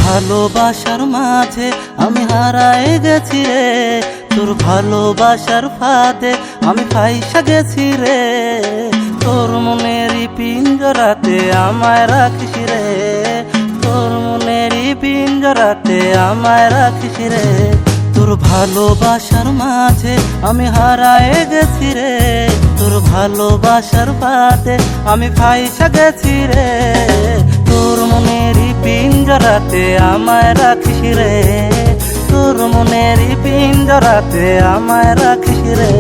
ভালোবাসার মাঝে আমি হারায় গেছি রে, তোর ভালোবাসার ফাঁদে আমি ফাইসা গেছি রে। তোর মনেরই পিঞ্জরাতে আমায় রাখিস রে, তোর মনেরই পিঞ্জরাতে আমায় রাখিস রে। তোর ভালোবাসার মাঝে আমি হারায় গেছি রে, তোর ভালোবাসার ফাঁদে আমি ফাইসা গেছি রে। তোর মনেরই পিঞ্জরাতে আমায় রাখিস রে, তোর মনেরই পিঞ্জরাতে আমায় রাখিস রে।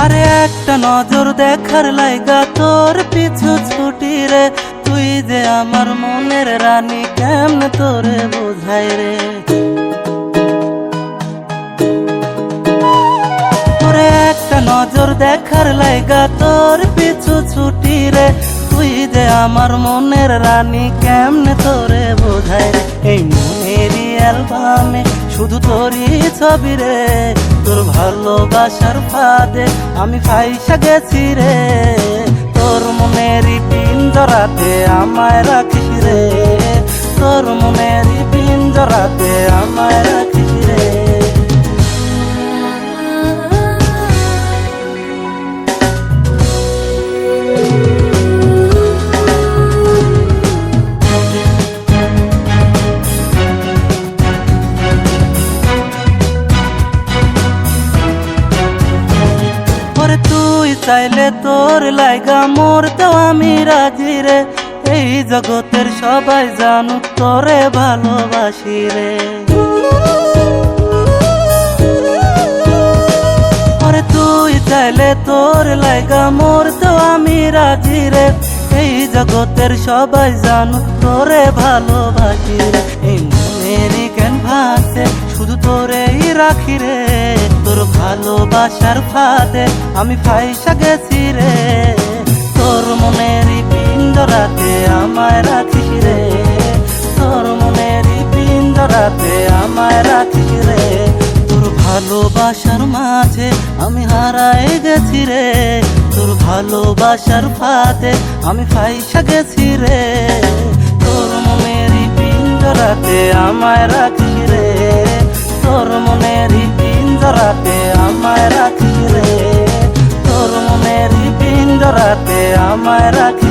আরে একটা নজর দেখার লাইগা তোর পিছু ছুটি রে, তুই যে আমার মনের রানী কেমনে তোরে বোঝাই রে। ওরে একটা নজর দেখার লাইগা তোর পিছু ছুটি রে, তুই যে আমার মনের রানী কেমনে তোরে বোঝাই রে। এই মনেরই অ্যালবামে শুধু তোরই ছবি রে, তোর ভালোবাসার ফাঁদে আমি ফাইসা গেছি রে। তোর মনেরই পিঞ্জরাতে আমায় রাখিস রে, তোর মনেরই পিঞ্জরাতে আমায় রাখিস রে। তুই চাইলে তোর লাইগা মরতেও আমি রাজি রে, এই জগতের সবাই জানুক তোরে ভালোবাসি রে। ওরে তুই চাইলে তোর লাইগা মরতেও আমি রাজি রে, এই জগতের সবাই জানুক তোরে ভালোবাসি রে। এই মনেরই ক্যানভাসে শুধু তোরেই রাখি রে, তোর ভালোবাসার ফাঁদে আমি ফাইসা গেছি রে। তোর মনেরই পিঞ্জরাতে আমায় রাখিস রে, তোর মনেরই পিঞ্জরাতে আমায় রাখিস রে। তোর ভালোবাসার মাঝে আমি হারায় গেছি রে, তোর ভালোবাসার ফাঁদে আমি ফাইসা গেছি রে। তোর মনেরই পিঞ্জরাতে আমায় রাখিস রে, তোর মনেরই পিঞ্জরাতে আমায় রাখিস রে, তোর মনেরই পিঞ্জরাতে আমায় রাখিস।